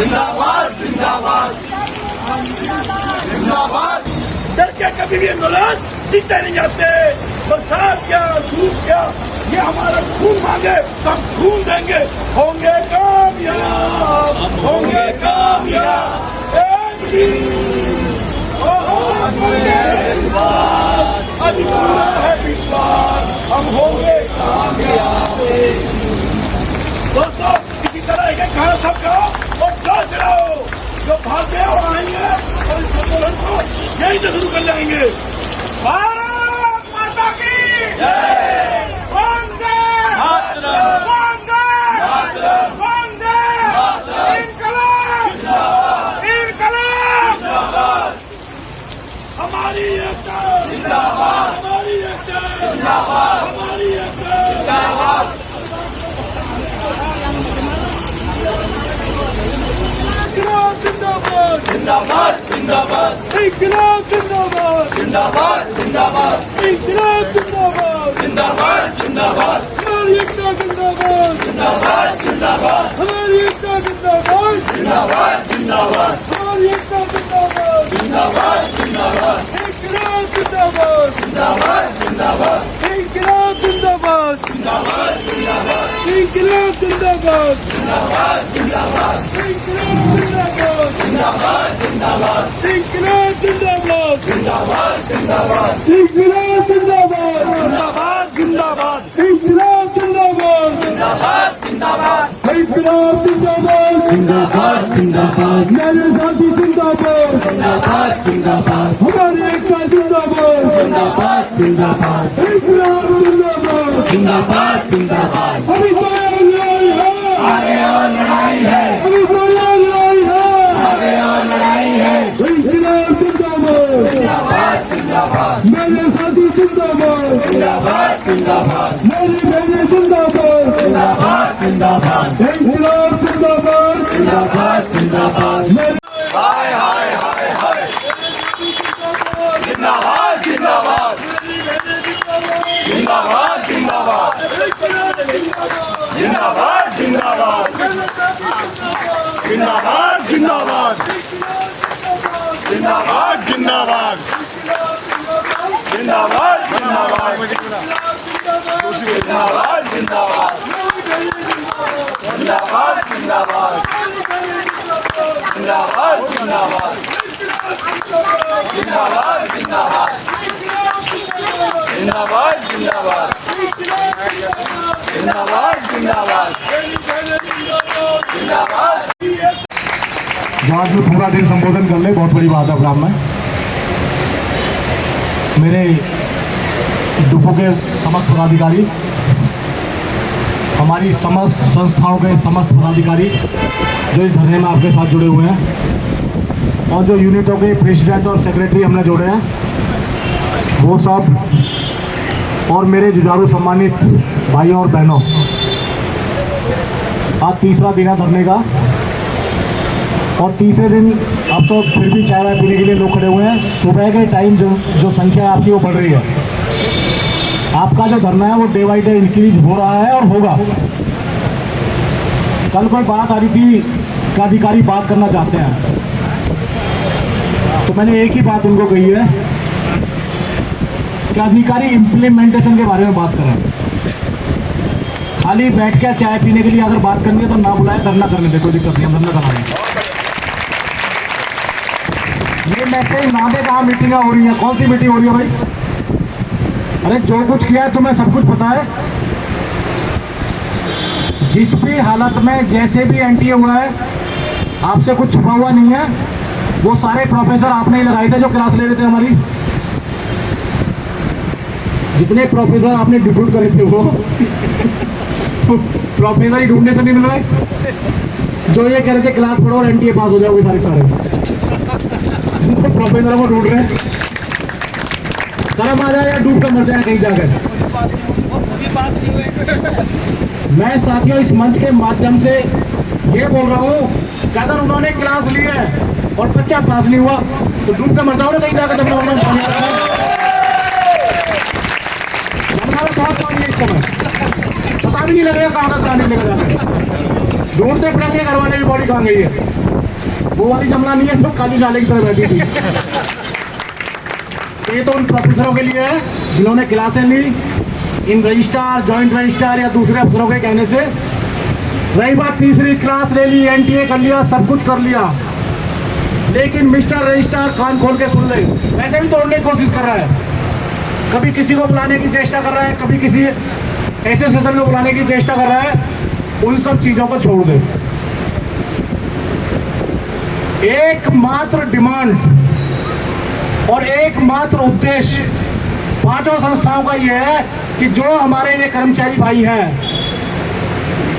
जिंदाबाद जिंदाबाद जिंदाबाद। डर के कभी भी आंदोलन जीते नहीं जाते। बरसात क्या धूप क्या, ये हमारा खून मांगे तो हम खून देंगे। होंगे कामयाब, होंगे कामयाब। आज पूरा है विश्वास, हम होंगे कामयाब। दोस्तों, किसी तरह एक खाना सब खाओ और जोश चलाओ। जो भागते हैं वो आएंगे और इस आंदोलन को यहीं से शुरू कर जाएंगे। भारत माता की जय। वंदे मातरम, वंदे मातरम, वंदे मातरम। इनकलाब जिंदाबाद, इनकलाब जिंदाबाद। हमारी एकता जिंदाबाद, हमारी एकता जिंदाबाद, हमारी एकता जिंदाबाद। जिंदाबाद जिंदाबाद जिंदाबाद, इनकलाब जिंदाबाद जिंदाबाद जिंदाबाद, इनकलाब जिंदाबाद जिंदाबाद जिंदाबाद। हमारी एकता जिंदाबाद जिंदाबाद जिंदाबाद, हमारी एकता जिंदाबाद जिंदाबाद जिंदाबाद, हमारी एकता जिंदाबाद जिंदाबाद जिंदाबाद। इनकलाब जिंदाबाद जिंदाबाद जिंदाबाद, इनकलाब जिंदाबाद जिंदाबाद जिंदाबाद, इनकलाब जिंदाबाद जिंदाबाद जिंदाबाद, इनकलाब जिंदाबाद जिंदाबाद जिंदाबाद, इनकलाब जिंदाबाद जिंदाबाद जिंदाबाद, इनकलाब जिंदाबाद जिंदाबाद जिंदाबाद, इनकलाब जिंदाबाद जिंदाबाद जिंदाबाद, इनकलाब जिंदाबाद जिंदाबाद जिंदाबाद। मेरे साथी जिंदाबाद जिंदाबाद जिंदाबाद, हमारी एकता जिंदाबाद जिंदाबाद जिंदाबाद, इनकलाब जिंदाबाद जिंदाबाद जिंदाबाद। अभी तो लड़ाई है, आगे और लड़ाई है, अभी तो लड़ाई है, आगे और लड़ाई है। इनकलाब जिंदाबाद जिंदाबाद जिंदाबाद, मेरे साथी जिंदाबाद जिंदाबाद जिंदाबाद, मेरी बहनें जिंदाबाद जिंदाबाद जिंदाबाद, इनकलाब जिंदाबाद जिंदाबाद जिंदाबाद। हाय हाय हाय हाय, जिंदाबाद जिंदाबाद जिंदाबाद जिंदाबाद, जिंदाबाद जिंदाबाद जिंदाबाद जिंदाबाद, जिंदाबाद जिंदाबाद जिंदाबाद जिंदाबाद, जिंदाबाद जिंदाबाद जिंदाबाद जिंदाबाद, जिंदाबाद जिंदाबाद जिंदाबाद जिंदाबाद, जिंदाबाद जिंदाबाद जिंदाबाद जिंदाबाद जिंदाबाद। जो आज में पूरा दिन संबोधन कर ले, बहुत बड़ी बात है प्रोग्राम में। मेरे डुपो के समस्त पदाधिकारी, हमारी समस्त संस्थाओं के समस्त पदाधिकारी जो इस धरने में आपके साथ जुड़े हुए हैं, और जो यूनिटों के प्रेसिडेंट और सेक्रेटरी हमने जोड़े हैं, वो सब, और मेरे जुझारू सम्मानित भाइयों और बहनों, आज तीसरा दिन है धरने का। और तीसरे दिन अब तो फिर भी चाय वाय पीने के लिए लोग खड़े हुए हैं। सुबह के टाइम जो संख्या आपकी वो बढ़ रही है। आपका जो धरना है वो डे बाई डे इंक्रीज हो रहा है और होगा। कल कोई बात आ रही थी कि अधिकारी बात करना चाहते हैं, तो मैंने एक ही बात उनको कही है कि अधिकारी इम्प्लीमेंटेशन के बारे में बात करें। खाली बैठ के चाय पीने के लिए अगर बात करनी है तो ना बुलाए, धरना करने दे, कोई दिक्कत नहीं, हम धरना कराएंगे। ये मैसेज ना दे कहाँ मीटिंग हो रही है, कौन सी मीटिंग हो रही है भाई? अरे जो कुछ किया है तुम्हें सब कुछ पता है। जिस भी हालत में जैसे भी एनटीए हुआ है, आपसे कुछ छुपा हुआ नहीं है। वो सारे प्रोफेसर आपने ही लगाए थे जो क्लास ले रहे थे हमारी। जितने प्रोफेसर आपने डिप्यूट करे थे वो प्रोफेसर ही ढूंढने से नहीं मिल रहे, जो ये कह रहे थे क्लास पढ़ो और एनटीए पास हो जाओगे सारे तो प्रोफेसरों को ढूंढ रहे हैं। शर्म आ जाए या डूब कर मर जाए कहीं जाकर। मैं साथियों इस मंच के माध्यम से ये बोल रहा हूँ कि अगर उन्होंने क्लास ली है और बच्चा पास नहीं हुआ तो डूब कर मर जाओ ना कहीं जाकर। जब उन्होंने बहुत पानी है इस समय, पता भी नहीं लगेगा कहाँ का कहाँ निकलेगा जाकर। ढूंढते पड़ेंगे घर वाले की बॉडी कहाँ गई है। वो वाली जमना नहीं है जो काली नाले की तरह बैठी थी। ये तो उन प्रोफेसरों के लिए है जिन्होंने क्लासें ली इन रजिस्ट्रार, जॉइंट रजिस्ट्रार या दूसरे अफसरों के कहने से। रही बात तीसरी क्लास ले ली, एनटीए कर लिया, सब कुछ कर लिया, लेकिन मिस्टर रजिस्ट्रार कान खोल के सुन ले, वैसे भी तोड़ने की कोशिश कर रहा है। कभी किसी को बुलाने की चेष्टा कर रहा है, कभी किसी एसोसिएशन को बुलाने की चेष्टा कर रहा है। उन सब चीजों को छोड़ दे। एकमात्र डिमांड और एकमात्र उद्देश्य पांचों संस्थाओं का यह है कि जो हमारे ये कर्मचारी भाई हैं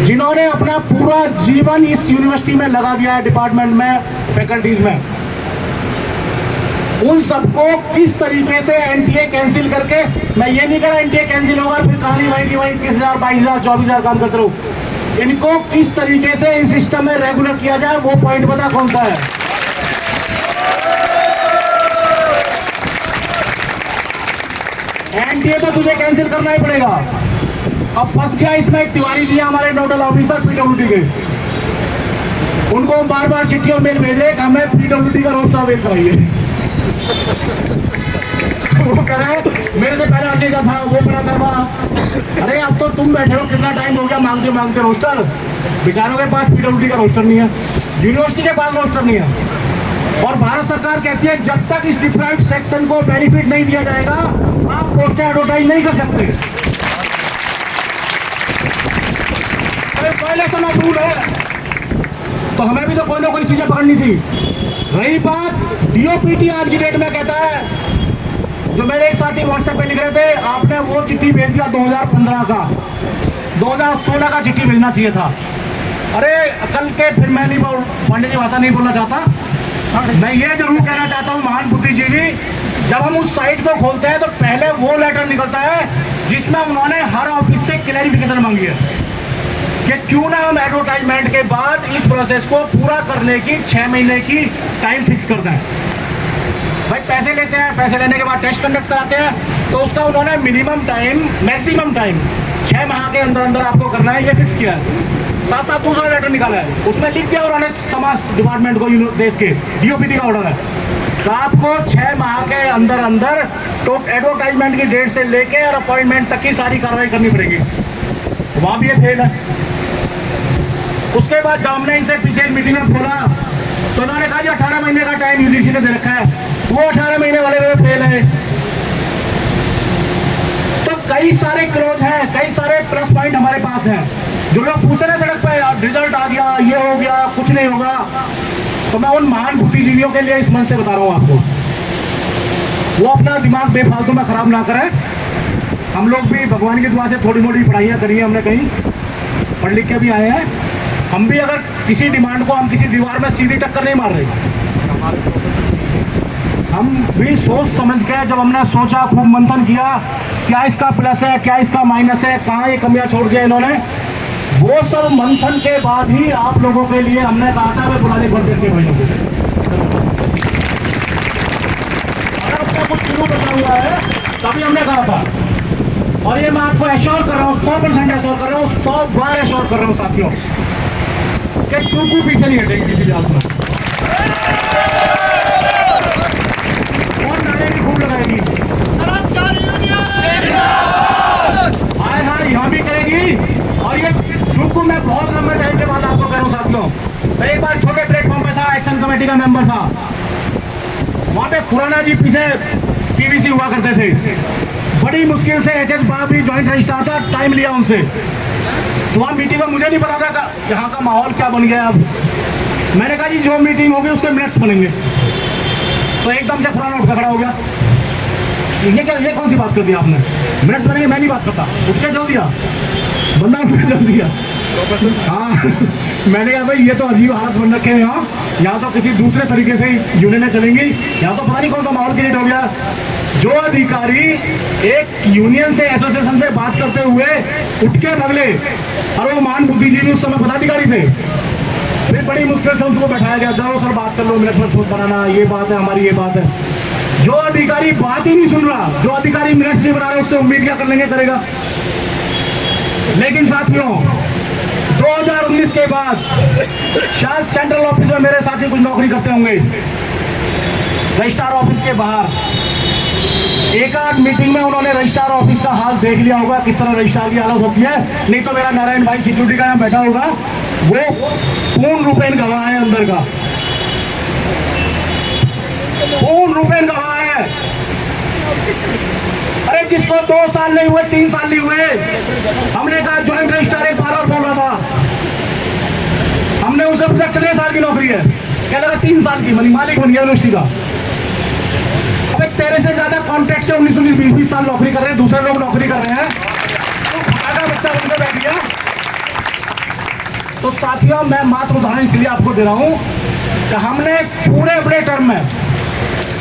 जिन्होंने अपना पूरा जीवन इस यूनिवर्सिटी में लगा दिया है, डिपार्टमेंट में, फैकल्टीज में, उन सबको किस तरीके से एनटीए कैंसिल करके, मैं ये नहीं कह रहा एनटीए कैंसिल होगा फिर कहानी वहीं की वहीं 30,000, 22,000, 24,000 काम करते रहो। इनको किस तरीके से इस सिस्टम में रेगुलर किया जाए, वो पॉइंट पता कौन सा है? एनटीए तो तुझे कैंसिल करना ही पड़ेगा। अब फंस गया इसमें एक तिवारी जी हमारे नोडल ऑफिसर पीडब्ल्यूडी के, उनको बार बार चिट्ठी और मेल भेज रहे हैं हमें पीडब्ल्यूडी का रोस्टर अवेल कराइए। वो कह रहा है मेरे से पहले अन्य का था, वो बनाता था। अरे अब तो तुम बैठे हो, कितना टाइम हो गया मांगते मांगते रोस्टर। बेचारों के पास पीडब्ल्यूडी का रोस्टर नहीं है, यूनिवर्सिटी के पास रोस्टर नहीं है, और भारत सरकार कहती है जब तक इस डिप्राइव्ड सेक्शन को बेनिफिट नहीं दिया जाएगा आप पोस्टर एडवर्टाइज नहीं कर सकते। पहले समय रूल है, तो हमें भी तो कोई ना कोई चीजें पकड़नी थी। रही बात डीओपीटी, आज की डेट में कहता है, जो मेरे एक साथी व्हाट्सएप पे लिख रहे थे, आपने वो चिट्ठी भेज दिया 2015 का, 2016 का चिट्ठी भेजना चाहिए था। अरे कल के फिर मैं नहीं पांडे जी भाषा नहीं बोलना चाहता, मैं ये जरूर कहना चाहता हूँ महान बुद्धिजीवी, जब हम उस साइट को खोलते हैं तो पहले वो लेटर निकलता है जिसमें उन्होंने हर ऑफिस से क्लैरिफिकेशन मांगी है कि क्यों ना हम एडवर्टाइजमेंट के बाद इस प्रोसेस को पूरा करने की 6 महीने की टाइम फिक्स करते हैं। भाई पैसे लेते हैं, पैसे लेने के बाद टेस्ट कंडक्ट कराते हैं, तो उसका उन्होंने मिनिमम टाइम, मैक्सिमम टाइम 6 माह के अंदर अंदर आपको करना है, ये फिक्स किया है। साथ साथ दूसरा लेटर निकाला है, उसमें लिख दिया उन्होंने समाज डिपार्टमेंट को, देश के डीओपीटी का ऑर्डर है, तो आपको 6 माह के अंदर अंदर तो एडवर्टाइजमेंट की डेट से लेके और अपॉइंटमेंट तक की सारी कार्रवाई करनी पड़ेगी। वहां भी ये फेल है। उसके बाद जब हमने इनसे पीछे एक मीटिंग में बोला तो उन्होंने कहा जी 18 महीने का टाइम यूजीसी ने दे रखा है, वो 18 महीने वाले में फेल है। तो कई सारे क्रोध हैं, कई सारे प्लस पॉइंट हमारे पास हैं। जो लोग पूछते हैं सड़क पे रिजल्ट आ गया, ये हो गया, कुछ नहीं होगा, तो मैं उन महान बुद्धिजीवियों के लिए इस मन से बता रहा हूँ आपको, वो अपना दिमाग बेफालतू में खराब ना करें। हम लोग भी भगवान की दुआ से थोड़ी मोटी पढ़ाइयाँ करी हैं, हमने कहीं पढ़ लिख के भी आए हैं। हम भी अगर किसी डिमांड को हम किसी दीवार में सीधी टक्कर नहीं मार रहे, हम भी सोच समझ के, जब हमने सोचा, खूब मंथन किया, क्या इसका प्लस है, क्या इसका माइनस है, कहाँ ये कमियां छोड़ दिया इन्होंने, वो सब मंथन के बाद ही आप लोगों के लिए हमने कहा था वे पुराने कॉन्ट्रैक्ट के भाइयों को, अगर उसका कुछ शुरू करना हुआ है तभी हमने कहा था। और ये मैं आपको एश्योर कर रहा हूँ, 100% एश्योर कर रहा हूँ, 100 बार एश्योर कर रहा हूँ साथियों, कि टूकू पीछे नहीं हटेगी किसी हालत में, और नारे भी खूब लगाएगी, हाय हाय यहाँ भी करेगी। और ये टूकू मैं बहुत लंबे टाइम के बाद आपको कह रहा हूँ साथियों, मैं एक बार छोटे प्लेटफॉर्म पे था, एक्शन कमेटी का मेंबर था, वहाँ पे खुराना जी पीछे पीवीसी हुआ करते थे, बड़ी मुश्किल से एचएस बाबा भी ज्वाइंट रजिस्ट्रार था, टाइम लिया उनसे, तो वहाँ मीटिंग में मुझे नहीं पता था यहाँ का माहौल क्या बन गया। अब मैंने कहा जी जो मीटिंग होगी उसके मिनट्स बनेंगे, तो एकदम से खुराना उठ खड़ा हो गया, ये कौन सी बात कर दी आपने, मिनट्स बनेंगे, मैं नहीं बात करता, उठ के चल दिया बंदा, उठ के चल दिया। हाँ मैंने कहा भाई ये तो अजीब हालत बन रखे हैं यहाँ तो किसी दूसरे तरीके से यूनियनें चलेंगी, यहाँ तो पता नहीं कौन सा माहौल क्रिएट हो गया। जो अधिकारी एक यूनियन से, एसोसिएशन से बात करते हुए उठ के भगले, और वो महान बुद्धिजीवी उस समय पदाधिकारी थे, फिर बड़ी मुश्किल से उनको बैठाया गया, चलो सर बात कर लो, मिनट में बनाना, ये बात है हमारी, ये बात है। जो अधिकारी बात ही नहीं सुन रहा, जो अधिकारी मिनट्स नहीं बना रहा, उससे उम्मीद क्या कर लेंगे, करेगा। लेकिन साथियों 2019 के बाद शायद सेंट्रल ऑफिस में मेरे साथी कुछ नौकरी करते होंगे, रजिस्ट्रार ऑफिस के बाहर। एक आध मीटिंग में उन्होंने रजिस्ट्रार ऑफिस का हाल देख लिया होगा, किस तरह रजिस्ट्रार की हालत होती है। नहीं तो मेरा नारायण भाई सिक्योरिटी का यहाँ बैठा होगा, वो पूर्ण रूपेण गवाह है, अंदर का पूर्ण रूपेण गवाह है। अरे जिसको 2 साल नहीं हुए, 3 साल नहीं हुए, हमने कहा ज्वाइंट रजिस्ट्रार एक बार और बोल रहा था, हमने उसे पूछा कितने साल की नौकरी है, क्या लगा 3 साल की, मालिक बन गया यूनिवर्सिटी का। अबे तेरे से ज्यादा कॉन्ट्रैक्ट है, 19-20 साल नौकरी कर रहे हैं, दूसरे लोग नौकरी कर रहे हैं, तो फायदा बच्चा बनकर बैठ गया। तो साथियों, मैं मात्र उदाहरण इसलिए आपको दे रहा हूं कि हमने पूरे अपने टर्म में,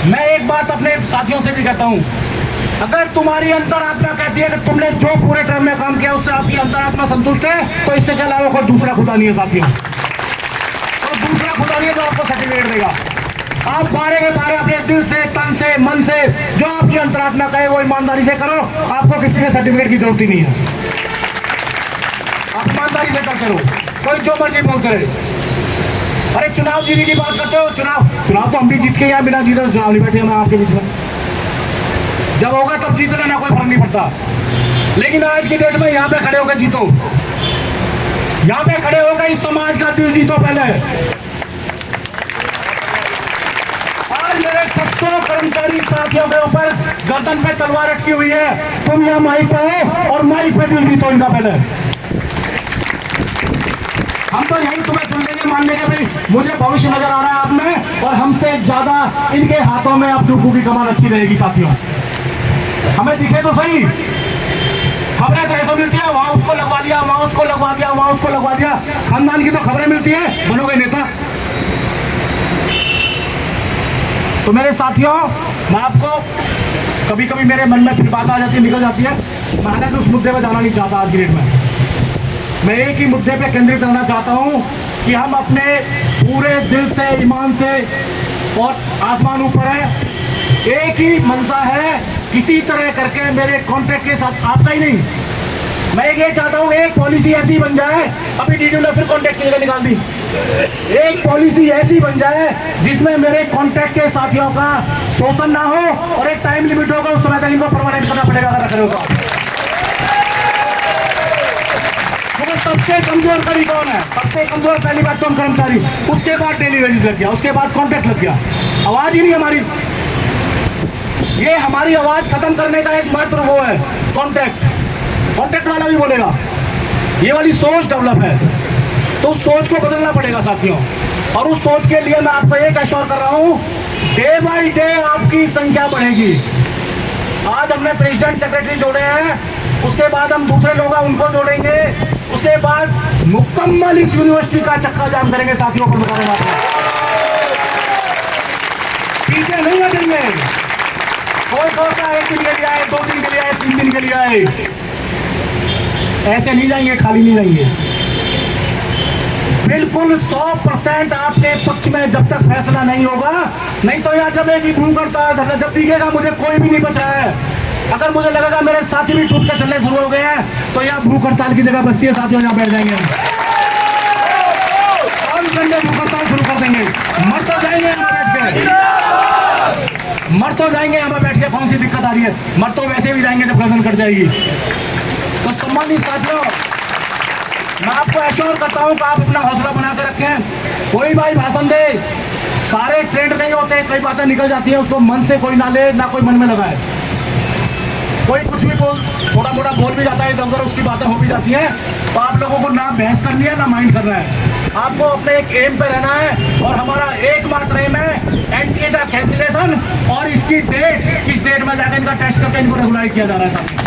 मैं एक बात अपने साथियों से भी कहता हूं, अगर तुम्हारी अंतरात्मा कहती है कि तुमने जो पूरे टर्म में काम किया उससे आपकी अंतरात्मा संतुष्ट है, तो इससे के अलावा कोई दूसरा खुदा नहीं है साथियों, तो दूसरा खुदा नहीं है जो आपको सर्टिफिकेट देगा। आप बारे के बारे अपने दिल से, तन से, मन से जो आपकी अंतरात्मा कहे वो ईमानदारी से करो, आपको किसी के सर्टिफिकेट की जरूरत ही नहीं है। आप ईमानदारी से करते रहो, कोई जो मर्जी बोलते रहे। अरे चुनाव जीतने की बात करते हो, चुनाव तो हम भी जीत के यहाँ बिना जीते चुनाव नहीं बैठे मैं आपके बीच में, जब होगा तब जीत लेना, कोई फर्क नहीं पड़ता। लेकिन आज की डेट में यहाँ पे खड़े होकर जीतो, यहाँ पे खड़े होकर इस समाज का दिल जीतो पहले। आज मेरे 600 कर्मचारी साथियों के ऊपर गर्दन पे तलवार अटकी हुई है, तुम यहाँ माइक पे हो और माइक पे दिल जीतो इनका पहले। हम तो यही तुम्हें सुन लेंगे, मान लेंगे भाई मुझे भविष्य नजर आ रहा है आप में, और हमसे ज्यादा इनके हाथों में अब डुबू की कमान अच्छी रहेगी साथियों। हमें दिखे तो सही, खबरें तो ऐसा मिलती है, वहां उसको लगवा दिया, वहां उसको लगवा दिया, वहां उसको लगवा दिया, खानदान की तो खबरें मिलती है, बनोगे नेता। तो मेरे साथियों, मैं आपको कभी कभी मेरे मन में फिर बात आ जाती है, निकल जाती है, मैं हालांकि उस मुद्दे पर जाना नहीं चाहता आज की डेट में। मैं एक ही मुद्दे पे केंद्रित रहना चाहता हूं कि हम अपने पूरे दिल से, ईमान से, और आसमान ऊपर है, एक ही मनसा है, किसी तरह करके मेरे कॉन्ट्रैक्ट के साथ, आपका ही नहीं, मैं ये चाहता हूं एक पॉलिसी ऐसी बन जाए, अभी डीडीओ ने फिर कॉन्ट्रैक्ट की जगह निकाल दी, एक पॉलिसी ऐसी बन जाए जिसमें मेरे कॉन्ट्रैक्ट के साथियों का शोषण ना हो, और एक टाइम लिमिट होगा, उस समय तक इनको परमानेंट करना पड़ेगा अगर रख रहे होगा। सबसे कमजोर कड़ी कौन है? सबसे कमजोर पहली बात तो हम कर्मचारी, उसके बाद डेली वेजेस लग गया, उसके बाद कॉन्ट्रैक्ट लग गया, आवाज ही नहीं हमारी। ये हमारी आवाज खत्म करने का एक मात्र वो है कॉन्ट्रैक्ट वाला भी बोलेगा, ये वाली सोच डेवलप है, तो उस सोच को बदलना पड़ेगा साथियों। और उस सोच के लिए मैं आपको एक एश्योर कर रहा हूं, डे बाई डे आपकी संख्या बढ़ेगी। आज हमने प्रेसिडेंट सेक्रेटरी जोड़े हैं, उसके बाद हम दूसरे लोग उनको जोड़ेंगे, उसके बाद मुकम्मल इस यूनिवर्सिटी का चक्का जाम करेंगे साथियों को बता देना, पीछे नहीं हटेंगे। कोई सोचता है 1 दिन के लिए आए, 2 दिन के लिए आए, 3 दिन के लिए आए, ऐसे नहीं जाएंगे, खाली नहीं जाएंगे। बिल्कुल 100% आपके पक्ष में जब तक फैसला नहीं होगा, नहीं तो यहाँ जब एक ही भूख करता है, जब दिखेगा मुझे कोई भी नहीं बच रहा है, अगर मुझे लगेगा मेरे साथी भी टूट कर चलने शुरू हो गए हैं, तो यहाँ भूख हड़ताल की जगह बस्ती है साथियों, यहाँ बैठ जाएंगे हम भूख हड़ताल शुरू कर देंगे। मर तो जाएंगे यहाँ बैठ के, मर तो जाएंगे यहाँ बैठ के, कौन सी दिक्कत आ रही है, मर तो वैसे भी जाएंगे जब गर्दन कट जाएगी। तो सम्मानित साथियों, मैं आपको एश्योर करता हूँ कि आप अपना हौसला बना के रखें। कोई भाई भाषण दे, सारे ट्रेंड नहीं होते, कई बातें निकल जाती है, उसको मन से कोई ना ले, ना कोई मन में लगाए। कोई कुछ भी बोल, थोड़ा मोड़ा बोल भी जाता है, इधर उधर उसकी बातें हो भी जाती हैं, तो आप लोगों को ना बहस करनी है, ना माइंड करना है, आपको अपने एक एम पे रहना है। और हमारा एकमात्र एम है एंटी द कैंसिलेशन, और इसकी डेट, किस डेट में जाकर इनका टेस्ट करके इनको रेगुलराइज किया जा रहा है।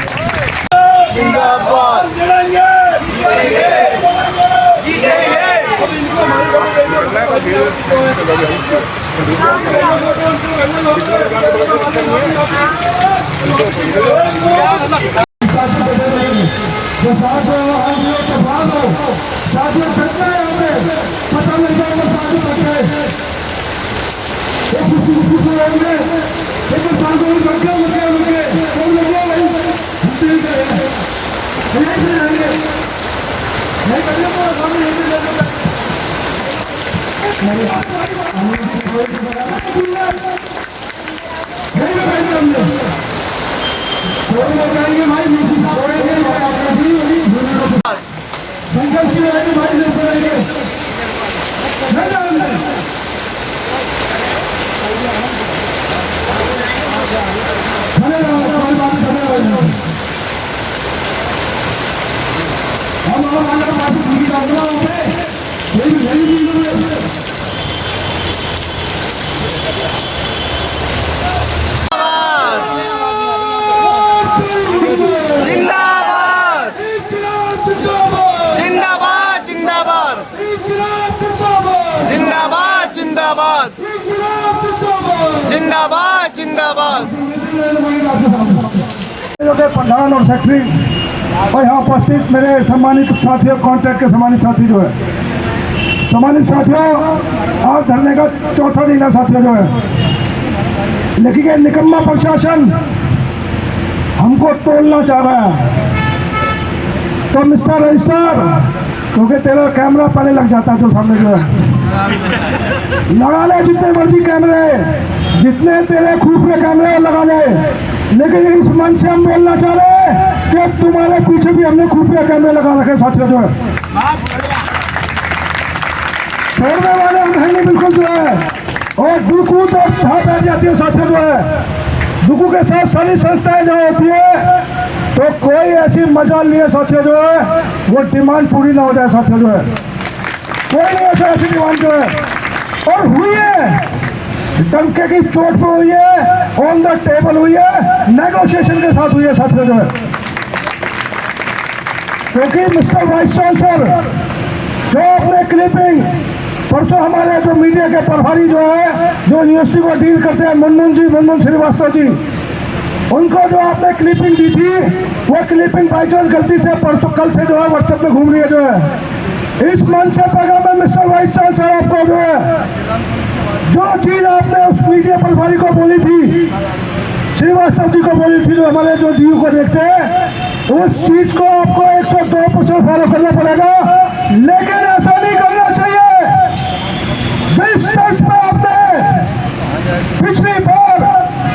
जिंदाबाद जिंदाबाद जिंदाबाद जिंदाबाद जिंदाबाद जिंदाबाद के प्रधान और सेक्रेटरी और यहाँ उपस्थित मेरे सम्मानित साथियों, कॉन्ट्रैक्ट के सम्मानित साथी जो है, सम्मानित साथियों, आज धरने का चौथा दिन है साथियों जो है, लेकिन ये निकम्मा प्रशासन हमको तोड़ना चाह रहा है। तो मिस्टर रजिस्ट्रार, क्योंकि तेरा कैमरा पहले लग जाता है जो सामने जो है, लगा ले जितने मर्जी कैमरे, जितने तेरे खुफिया कैमरे लगा ले, लेकिन इस मन से हम बोलना चाह रहे हैं कि तुम्हारे पीछे भी हमने खुफिया कैमरे लगा रखे साथियों जो है, छोड़ने वाले हम है नहीं बिल्कुल जो है। और दुकू तो हाथ बैठ जाती है साथियों जो है, दुकू के साथ सारी संस्थाएं जहाँ होती है तो कोई ऐसी मजाल नहीं है साथियों जो है वो डिमांड पूरी ना हो जाए साथियों जो है, कोई नहीं ऐसी डिमांड जो है। और हुई है, डंके की चोट पे हुई है, ऑन द टेबल हुई है, नेगोशिएशन के साथ हुई है साथियों जो है। क्योंकि मिस्टर वाइस चांसलर जो अपने क्लिपिंग परसों हमारे जो मीडिया के प्रभारी जो है, जो यूनिवर्सिटी को डील करते हैं, मुनमुन श्रीवास्तव जी, उनको जो आपने क्लिपिंग दी थी वो क्लिपिंग बाई चांस गलती से परसों कल से जो है व्हाट्सएप में घूम रही है जो है। इस मंच से पैगाम में मिस्टर वाइस चांसलर आपको जो है, जो चीज आपने उस मीडिया प्रभारी को बोली थी, श्रीवास्तव जी को बोली थी, जो हमारे जो डीयू को देखते हैं, उस चीज को आपको 102% फॉलो करना पड़ेगा, लेकिन ऐसा नहीं करना चाहिए। जिस मंच पर आपने पिछली बार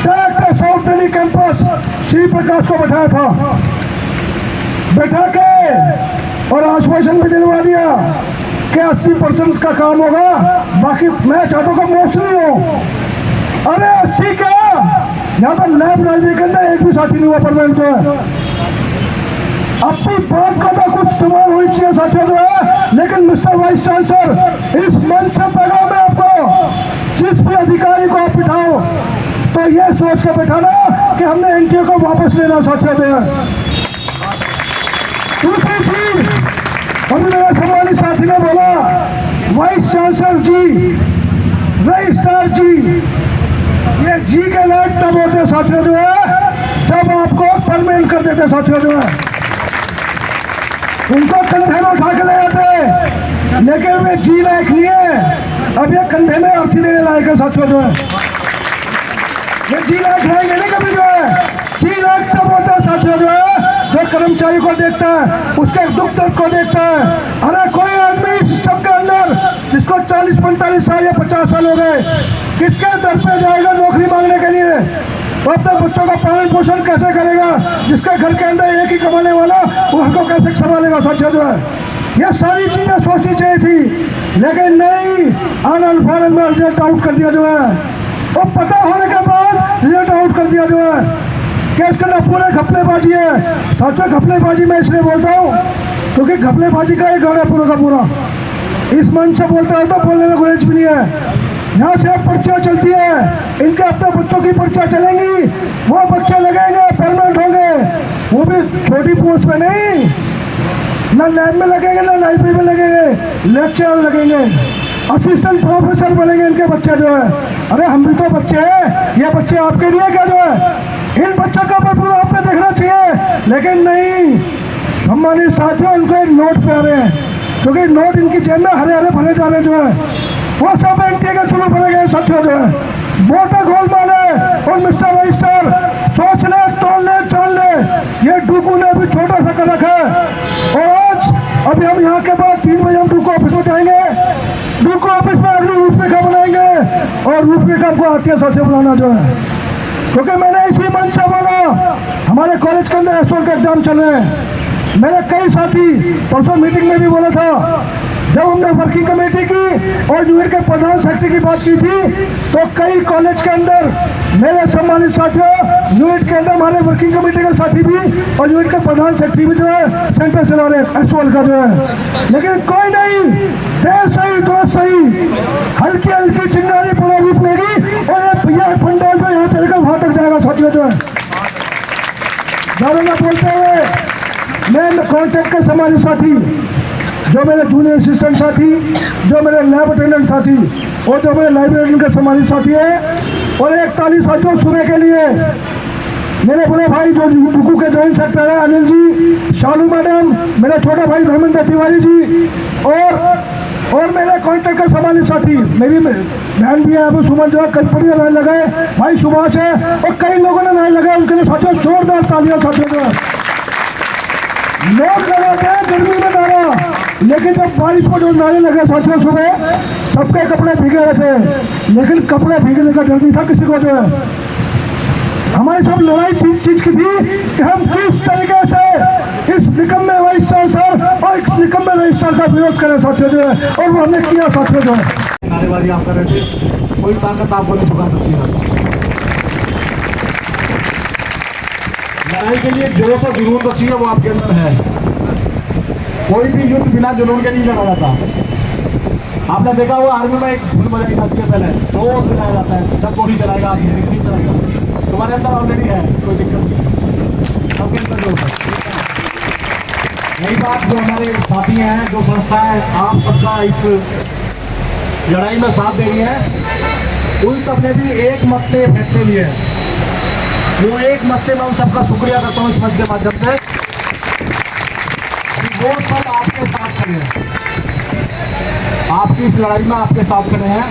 director south Delhi campus Shri Prakash को बैठाया था, बैठा के और आश्वासन भी दिलवा दिया कि 80% का काम होगा, बाकी मैं चाहता हूँ कि मोस्टली हो। अरे 80 क्या, यहाँ पर लैब लाइब्रेरी के अंदर एक भी साथी नहीं हुआ परमानेंट जो है। अपनी बात का तो कुछ इस्तेमाल होनी चाहिए साथियों जो है, लेकिन मिस्टर वाइस चांसलर इस मंच से पैगाम है आपको, जिस भी अधिकारी को आप बिठाओ तो ये सोच के बैठाना कि हमने एनटीए को वापस लेना साथियों जो है। दूसरी चीज, अभी मेरे सम्मानित साथी ने बोला, वाइस चांसलर जी, रजिस्ट्रार जी, ये जी के लायक तब होते साथियों जो है जब आपको परमानेंट कर देते साथियों जो है, उनको कंधे में उठा के ले जाते, लेकिन वे जी लायक नहीं है। अब ये कंधे में अर्थी देने लायक है साथियों जो है, ये जी लायक रहेंगे नहीं कभी जो है। जी लायक तब होता है साथियों जो है जो कर्मचारी को देखता है, उसके दुख दर्द को देखता है। अरे कोई आदमी सिस्टम के अंदर जिसको 40-45 साल या 50 साल हो गए, किसके दर पे जाएगा नौकरी मांगने के लिए? तो अपने बच्चों का पालन पोषण कैसे करेगा? जिसके घर के अंदर एक ही कमाने वाला, वो घर को कैसे संभालेगा साथियों जो है। ये सारी चीजें सोचनी चाहिए थी, लेकिन नहीं, आनंद फानंद में रिजल्ट आउट कर दिया जो है, वो पता होने के बाद रिजल्ट आउट कर दिया जो है कि इसके अंदर पूरे घपलेबाजी है। साथियों घपलेबाजी मैं इसलिए बोलता हूँ क्योंकि घपलेबाजी का एक घर है पूरा का पूरा। इस मंच से बोलता है तो बोलने में गुरेज भी नहीं है। यहाँ से पर्चियाँ चलती है, इनके अपने बच्चों की पर्चियाँ चलेंगी, वो बच्चे लगेंगे, परमानेंट होंगे, वो भी छोटी पोस्ट पे नहीं, ना लैब में लगेंगे ना लाइब्रेरी में लगेंगे, लेक्चर लगेंगे, असिस्टेंट प्रोफेसर बनेंगे इनके बच्चे जो है। अरे हम भी तो बच्चे हैं, ये बच्चे आपके लिए क्या जो है, इन बच्चों का पूरा आपने देखना चाहिए, लेकिन नहीं। हमारे साथियों इनको एक नोट पे आ रहे हैं, क्योंकि नोट इनकी जेब में हरे हरे भरे जा रहे जो है, वो सब एनटीए के थ्रू भरे गए साथियों जो है। मोटा गोलमाल है। और मिस्टर रजिस्टर सोच ले, तोड़ ले, जान ले, ये डूकू ने भी छोटा सा कर रखा है। और आज अभी हम यहाँ के बाद 3 बजे हम डूको ऑफिस में जाएंगे। डूको ऑफिस में अगली रूट रेखा बनाएंगे और रूट रेखा को आते साथियों बनाना जो है, क्योंकि मैंने इसी मंच से बोला, हमारे कॉलेज के अंदर एसओल का एग्जाम चल रहे हैं। मेरे कई साथी परसों मीटिंग में भी बोला था, जब हमने वर्किंग कमेटी की और यूनिट के प्रधान सेक्रेटरी की बात की थी, तो कई कॉलेज के अंदर मेरे सम्मानित साथियों, यूनिट के अंदर हमारे वर्किंग कमेटी के साथी भी और यूनिट के प्रधान सेक्रेटरी भी जो है सेंटर चला रहे हैं एसओल का जो है। लेकिन कोई नहीं, देर सही दो सही, हल्की हल्की चिंगारी पूरा रूप लेगी और ये पंडाल जो यहाँ चलेगा वहां तक जाएगा साथियों जो है। ज्यादा न बोलते हुए मैं कॉन्ट्रैक्ट के सम्मानित साथी, जो मेरे जूनियर असिस्टेंट साथी, जो मेरे लैब अटेंडेंट साथी और जो मेरे लाइब्रेरियन के सम्मानित साथी है, और एक ताली साथियों सुबह के लिए मेरे बड़े भाई जो डुकू के जॉइंट सेक्रेटरी है अनिल जी, शालू मैडम, मेरा छोटा भाई धर्मेंद्र तिवारी जी और मेरे कॉन्ट्रैक्ट के सम्मानित साथी, मेरी बहन भी है अभी सुमन जो कलपड़िया लाइन लगाए, भाई सुभाष है और कई लोगों ने लाइन लगाए, उनके लिए साथियों जोरदार तालियां साथियों जो है। लोग लगाते हैं गर्मी में नारा, लेकिन जब बारिश को जो नारे लगे साथियों सुबह, सबके कपड़े भीगे रहे थे, लेकिन कपड़े भीगने का डर नहीं था किसी को जो है। हमारी सब लड़ाई चीज की थी कि हम किस तरीके से इस निकम्मे वाइस चांसलर और इस निकम्मे रजिस्ट्रार का विरोध करें साथियों जो है, और वो हमने किया साथियों जो है। नारेबाजी आप कर रहे थे, कोई ताकत आपको नहीं झुका सकती है। लड़ाई के लिए जोश और जुनून तो चाहिए, वो आपके अंदर है। कोई भी युद्ध बिना जुनून के नहीं लड़ा जाता। आपने देखा हुआ आर्मी में एक धुन बजाई जाती है, पहले जोश दिलाया जाता है, जब गोली चलाएगा आदमी नहीं चलाएगा। तुम्हारे अंदर ऑलरेडी है, कोई दिक्कत नहीं, सबके अंदर जोश है। यही बात जो हमारे साथी हैं, जो संस्थाएं आप सबका इस लड़ाई में साथ दे रही है, उन सब ने भी एक मत से फैसले लिए हैं। वो एक मत से मैं उन सबका शुक्रिया करता हूँ इस मंच के माध्यम से, वो सब आपके साथ खड़े हैं, आपकी इस लड़ाई में आपके साथ खड़े हैं,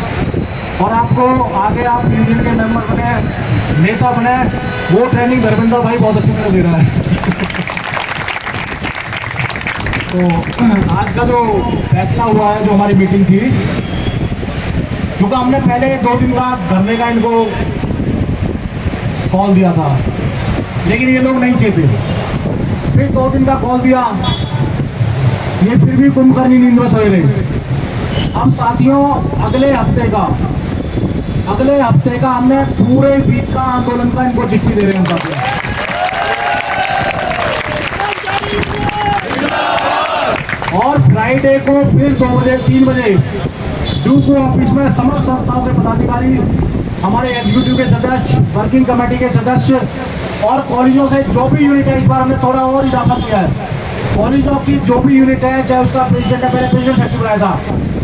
और आपको आगे आप यूनियन के मेंबर बने, नेता बने, वो ट्रेनिंग धर्मेंद्र भाई बहुत अच्छी तरह दे रहा है। तो आज का जो फैसला हुआ है, जो हमारी मीटिंग थी, क्योंकि हमने पहले 2 दिन का धरने का इनको कॉल दिया था, लेकिन ये लोग नहीं चाहते। फिर 2 दिन का कॉल दिया, ये फिर भी कुंभकर्णी नींद में सोए रहे। अब साथियों अगले हफ्ते का हमने पूरे वीक का आंदोलन का इनको चिट्ठी दे रहे हैं साथियों। और फ्राइडे को फिर 2 बजे 3 बजे डूको ऑफिस में समस्त संस्थाओं के पदाधिकारी, हमारे एग्जीक्यूटिव के सदस्य, वर्किंग कमेटी के सदस्य और कॉलेजों से जो भी यूनिट है, इस बार हमने थोड़ा और इजाफा किया है। कॉलेजों की जो भी यूनिट है, चाहे उसका प्रेसिडेंट है, पहले प्रेसिडेंट सेक्रेटरी बनाया था,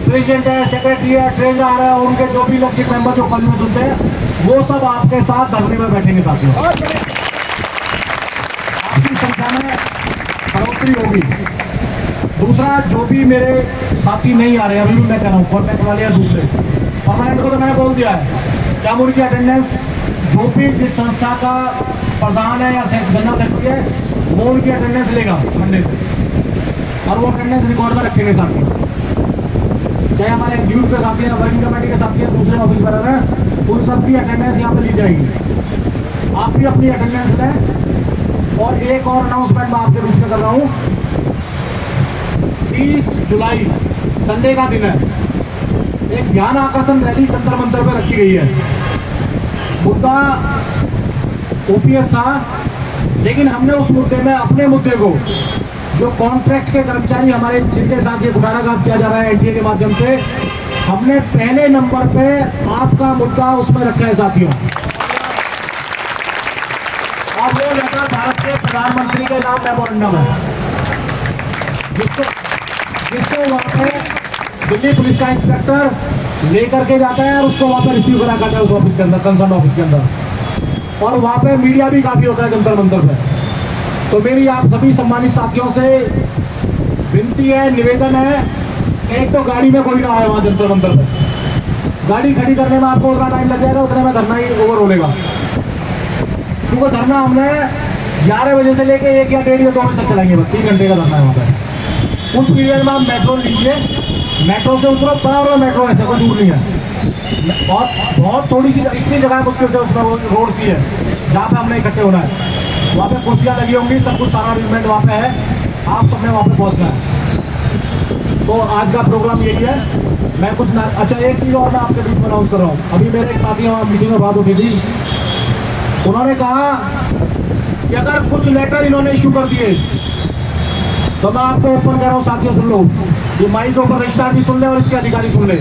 प्रेसिडेंट है, सेक्रेटरी है, ट्रेजरर है, और उनके जो भी इलेक्टेड मेंबर जो कॉलेज में जुड़ते हैं, वो सब आपके साथ धरने में बैठेंगे साथियों। आपकी संख्या में बढ़ोतरी होगी। दूसरा, जो भी मेरे साथी नहीं आ रहे, अभी भी मैं कह रहा हूँ, कॉन्ट्रैक्ट वाले या दूसरे परमानेंट को तो मैंने बोल दिया है कि हम उनकी अटेंडेंस, जो भी जिस संस्था का प्रधान है या जनरल सेक्रेटरी है, वो उनकी अटेंडेंस लेगा मंडे से, और वो अटेंडेंस रिकॉर्ड में रखेंगे साथी, चाहे हमारे एग्जीक्यूटिव के साथी हैं, वर्किंग कमेटी के साथी हैं, दूसरे ऑफिस पर हैं, उन सब की अटेंडेंस यहाँ पे ली जाएगी। आप भी अपनी अटेंडेंस लें। और एक और अनाउंसमेंट मैं आपके बीच में कर रहा हूँ, 30 जुलाई संडे का दिन है, एक ध्यान आकर्षण रैली जंतर मंतर पर रखी गई है। मुद्दा ओपीएस था, लेकिन हमने उस मुद्दे में अपने मुद्दे को, जो कॉन्ट्रैक्ट के कर्मचारी हमारे जिनके साथ ये घुटालाघात किया जा रहा है एनटीए के माध्यम से, हमने पहले नंबर पे आपका मुद्दा उसमें रखा है साथियों। और वो लेटर भारत के प्रधानमंत्री के नाम मेमोरेंडम है, जिसको वहाँ पे दिल्ली पुलिस का इंस्पेक्टर लेकर के जाता है और उसको वहाँ पर रिसीव करा करता है उस ऑफिस के अंदर, कंसर्न ऑफिस के अंदर। और वहाँ पे मीडिया भी काफ़ी होता है जंतर मंतर पे। तो मेरी आप सभी सम्मानित साथियों से विनती है, निवेदन है, एक तो गाड़ी में कोई ना आए वहाँ जंतर मंतर पे। गाड़ी खड़ी करने में आपको उतना टाइम लग जाएगा, उतने में धरना ही ओवर होलेगा, क्योंकि धरना हमने 11 बजे से लेके 1 या 1.5 या 2 बजे तक चलाएंगे, बस 3 घंटे का धरना है वहाँ पे। उस पीरियड में आप मेट्रो लीजिए, मेट्रो से उतरो, बराबर मेट्रो ऐसा कोई दूर नहीं है। बहुत बहुत थोड़ी सी इतनी जगह मुश्किल से उसमें रोड सी है जहाँ पे हमने इकट्ठे होना है। वहाँ पे कुर्सियाँ लगी होंगी, सब कुछ सारा अरेंजमेंट वहाँ पे है, आप सबने वहाँ पे पहुँचना है। तो आज का प्रोग्राम यही है। मैं कुछ ना, अच्छा एक चीज़ और मैं आपके बीच में अनाउंस कर रहा हूँ। अभी मेरे एक साथी वहाँ मीटिंग में बात उठी थी, उन्होंने कहा कि अगर कुछ लेटर इन्होंने इशू कर दिए तो मैं आपको ओपन कर रहा हूँ साथियों, सुन लो, ये माइक के ऊपर रजिस्ट्रार भी सुन ले और इसके अधिकारी सुन ले।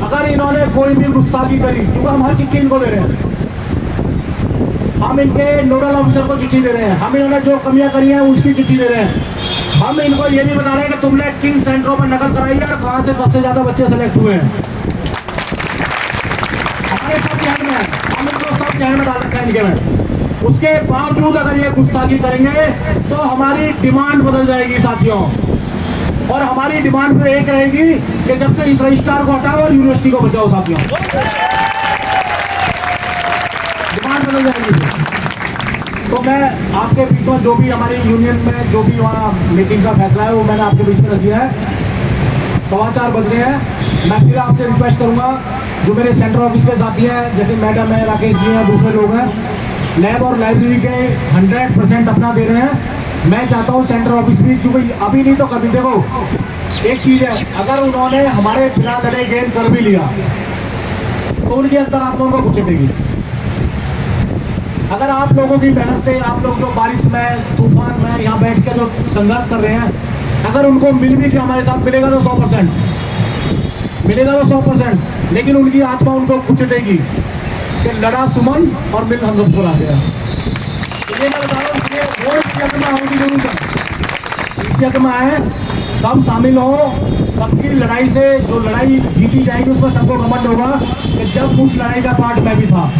अगर इन्होंने कोई भी गुस्ताखी करी, क्योंकि हम हर चिट्ठी इनको दे रहे हैं, हम इनके नोडल ऑफिसर को चिट्ठी दे रहे हैं, हम इन्होंने जो कमियां करी हैं उसकी चिट्ठी दे रहे हैं, हम इनको ये भी बता रहे हैं कि तुमने किंग सेंटरों पर नकल कराई है और कहाँ से सबसे ज्यादा बच्चे सेलेक्ट हुए हैं। हमारे सब ध्यान में है, हम इनको सब ध्यान में डाल रखा है इनके में। उसके बावजूद अगर ये गुस्ताखी करेंगे तो हमारी डिमांड बदल जाएगी साथियों, और हमारी डिमांड फिर एक रहेगी कि जब से इस रजिस्ट्रार को हटाओ और यूनिवर्सिटी को बचाओ साथियों, डिमांड बदल जाएगी। तो मैं आपके बीच में जो भी हमारी यूनियन में जो भी वहाँ मीटिंग का फैसला है वो मैंने आपके बीच में रख दिया है। 4:15 बज रहे हैं। मैं फिर आपसे रिक्वेस्ट करूँगा, जो मेरे सेंट्रल ऑफिस के साथी हैं, जैसे मैडम है, राकेश जी हैं, दूसरे लोग हैं, लैब और लाइब्रेरी के 100% अपना दे रहे हैं। मैं चाहता हूँ सेंट्रल ऑफिस भी, क्योंकि अभी नहीं तो कभी, देखो एक चीज़ है, अगर उन्होंने हमारे बिना लड़े गेम कर भी लिया तो उनके अंदर आप लोगों को कुचलेगी। अगर आप लोगों की मेहनत से, आप लोग जो बारिश में, तूफान में यहाँ बैठ के जो संघर्ष कर रहे हैं, अगर उनको मिल भी कि हमारे साथ मिलेगा तो 100% मिलेगा तो 100%, लेकिन उनकी आत्मा उनको कुचलेगी कि लड़ा सुमन और मिल हम सबको आ गया। तो ये मैं बता रहा हूँ, इसलिए वो इस यज्ञ में आने की जरूरत है, इस यज्ञ में आए, सब शामिल हो, सबकी लड़ाई से जो लड़ाई जीती जाएगी उसमें सबको घमंड होगा कि जब उस लड़ाई का पार्ट मैं भी था,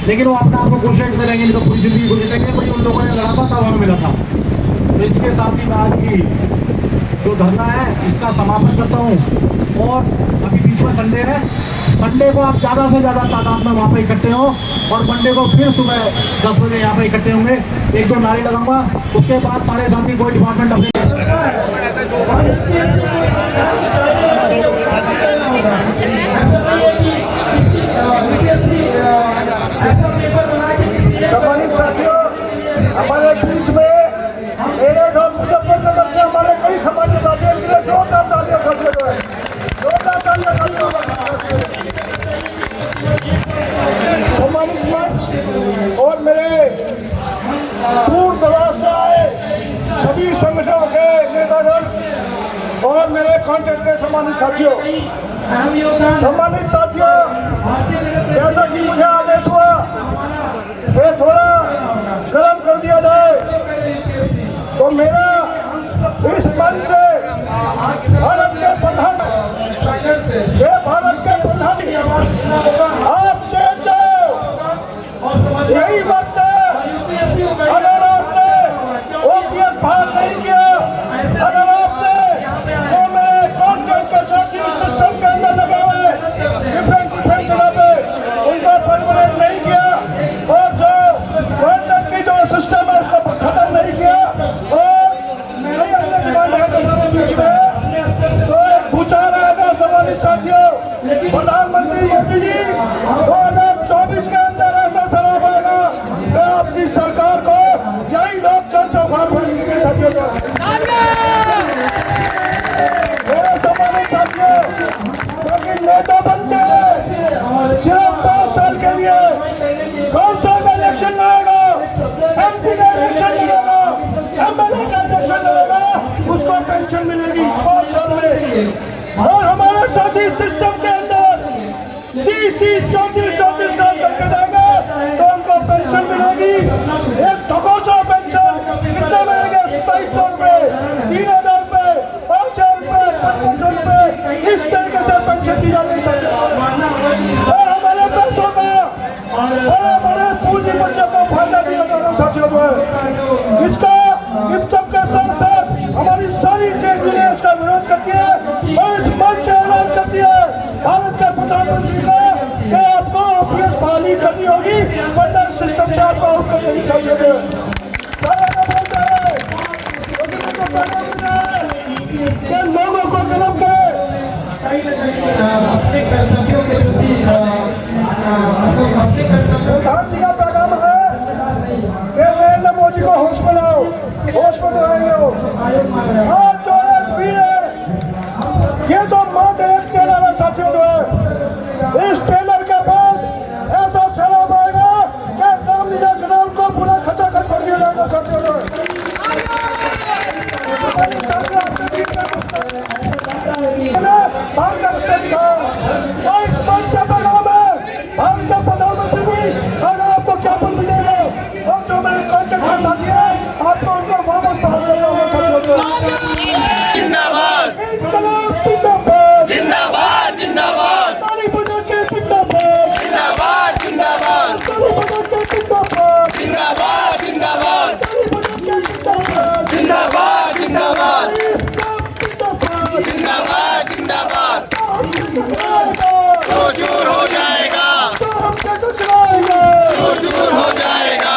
लेकिन वो अपने आप को कोशिश करेंगे, नहीं तो पूरी जिंदगी गुजरेंगे, भाई उन लोगों ने लड़ा था तब हमें मिला था। तो इसके साथ ही मैं आज की जो धरना है इसका समापन करता हूँ। और अभी बीच में संडे है, संडे को आप ज़्यादा से ज़्यादा तादाद में वहाँ पे इकट्ठे हो, और मंडे को फिर सुबह 10 बजे यहाँ पे इकट्ठे होंगे। 1-2 नारे लगाऊंगा, उसके बाद सारे साथी कोई डिपार्टमेंट अपने सम्मानित साथियों, हमारे बीच में मेरे गांव मुजफ्फर नगर से हमारे कई समाजी साथियों के लिए जोरदार तालियां बजने दो, जोरदार तालियां सम्मानित मंच और मेरे दूर दराज से आए सभी संगठनों के नेतागण और मेरे कॉन्टेक्ट के सम्मानित साथियों, जैसा कि मुझे आदेश हुआ ये थोड़ा गर्म कर दिया जाए, तो मेरा इस मंच से भारत के प्रधान, ये भारत के प्रधान, आप चेंज जाओ, यही बात है। अगर आपने ओपीएस भाग नहीं किया, अगर आपने जो मेरे कॉन्ट्रैक्ट के साथी सिस्टम के अंदर लगे हुए डिफरेंट जगह पे उनका परमानेंट नहीं किया, और जो कॉन्ट्रैक्ट की जो सिस्टम है उसको खत्म नहीं किया, और कई अन्य डिमांड है बीच में, तो एक भूचाल आएगा सम्मानित साथियों। प्रधानमंत्री मोदी जी 2024 के अंदर ऐसा सलाह आएगा कि आपकी सरकार को यही लोग चर्चा भाग बनेंगे साथियों। मेरे सम्मानित साथियों, क्योंकि नेता बनते सिर्फ 5 साल के लिए, काउंसिल का इलेक्शन लड़ेगा, एमपी का इलेक्शन लड़ेगा, एमएलए का इलेक्शन लड़ेगा, उसको पेंशन मिलेगी 5 साल में। और हमारे साथी सिस्टम के अंदर 30-30, 34-34 साल तक के जाएंगे तो उनको पेंशन मिलेगी। एक ढकोसा पेंशन कितने मिलेंगे? 2700 रुपये, 3000 रुपये, 5000 रुपये, 5500 रुपये, इस तरीके से पेंशन दी जाती है। और हमारे पैसों का बड़े पूंजीपतियों को फायदा दिया जा रहा है साथियों को। इसका इन सब के साथ साथ हमारी सारी ट्रेड यूनियंस का विरोध करती है और इस मंच से ऐलान करती है भारत के प्रधानमंत्री को कि आपको ओपीएस बहाली करनी होगी, वरना सिस्टम से आपको आउट कर देनी चाहिए। प्रधान जी का पैगाम है कि नरेंद्र मोदी को होश में लाओ, होश में लाएंगे हो। आज जो है भीड़ है, ये तो मात्र एक ट्रेलर है साथियों। जो है इस ट्रेलर के बाद ऐसा सैलाब आएगा कि राम लीला ग्राउंड को पूरा खचाखच कर दिया जाएगा साथियों। जो है अगर आपको क्या पल मिलेगा और जो मेरे कॉन्टेक्ट में साथी है आपको उनको वापस भाग लेना होगा साथियों। जिंदाबाद इनकलाब जिंदाबाद, जिंदाबाद जिंदाबाद ताली बजा के जिंदाबाद, जिंदाबाद जिंदाबाद ताली बजा के जिंदाबाद, जिंदाबाद जिंदाबाद ताली बजा के जिंदाबाद, जिंदाबाद जिंदाबाद जिंदाबाद, जिंदाबाद जिंदाबाद जिंदाबाद। तो चूर हो जाएगा, तो हम कैसे चलाएंगे? चूर चूर हो जाएगा।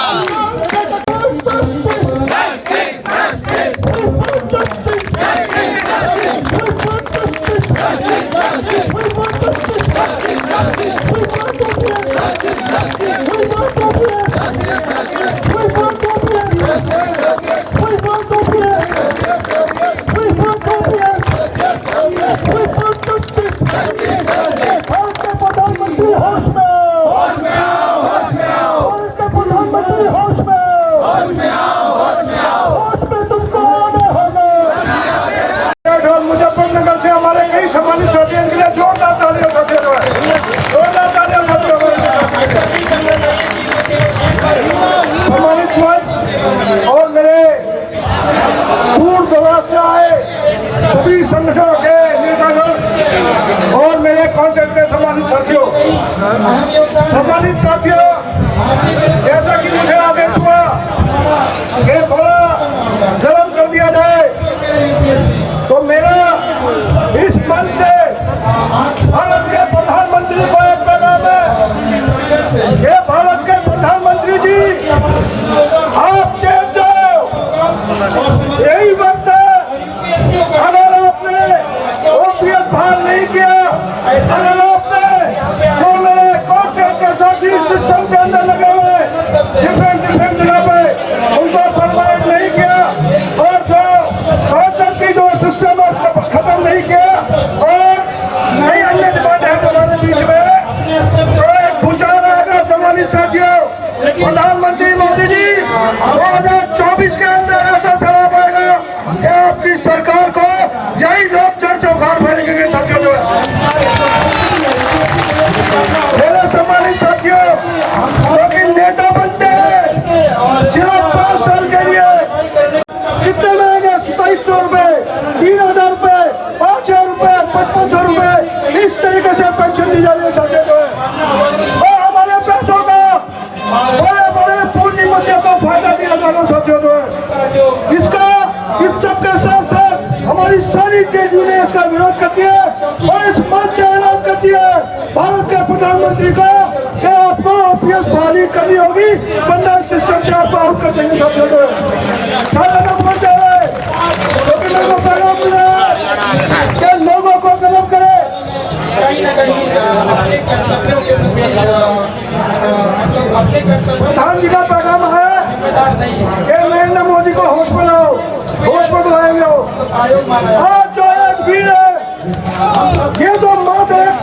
प्रधानमंत्री होश में आओ, होश में आओ, होश में आओ। प्रधानमंत्री होश में आओ, होश में आओ, होश में आओ। होश में तुमको आना होगा। मुजफ्फरनगर से हमारे कई सम्मानित साथियों के लिए जोरदार तालियां साथियों। जो है जोरदार तालियां साथियों। सम्मानित मंच और मेरे दूर दराज से आए सभी संगठनों के नेतागण और मेरे कॉन्टेक्ट के सम्मानित साथियों, जैसा कि मुझे आदेश हुआ कि थोड़ा गर्म कर दिया जाए, तो मेरा इस मंच से भारत के प्रधानमंत्री को एक पैगाम है कि भारत के प्रधानमंत्री जी आप चेत जाओ, यही वक्त है। अगर आपने ओपीएस भार नहीं किया, अगर आपने जो मेरे कॉन्ट्रैक्ट के साथी सिस्टम के अंदर लगे हुए डिफरेंट जगह पे उनको परमानेंट नहीं किया और जो कॉन्ट्रैक्ट की जो सिस्टम है उसको खत्म नहीं किया और नई अन्य डिमांड है हमारे बीच में, तो एक भूचाल आएगा सम्मानित साथियों। प्रधानमंत्री मोदी जी 2024 के अंदर ऐसा सलाब आएगा कि आपकी सरकार को यही लोग चर्चा उखाड़ फेंकेंगे साथियों। जो है मेरे सम्मानित साथियों, लेकिन नेता बनते हैं सिर्फ 5 साल के लिए। कितने मिलेंगे? 2700 रुपए, 3000 रुपए, 5000 रुपए, 5500 रुपए, इस तरीके से पेंशन दी जा रही है साथियों। जो है और हमारे पैसों का बड़े बड़े पूंजीपतियों को फायदा दिया जा रहा साथियों। जो है इसका इस सबके साथ साथ हमारी सारी ट्रेड यूनियन इसका विरोध करती है और इस मंच से ऐलान करती है भारत के प्रधानमंत्री को कि आपको ओपीएस बहाली करनी होगी, वरना सिस्टम से आपको आउट कर देंगे साथियों। जो है सारे लोग मर जा रहे हैं, लेकिन लोगों को पैगाम मिला है कि लोगों को गलत करे। प्रधान जी का पैगाम है कि नरेंद्र मोदी को होश में लाओ, होश में लाएंगे हो। आज जो है भीड़ है, ये तो मात्र एक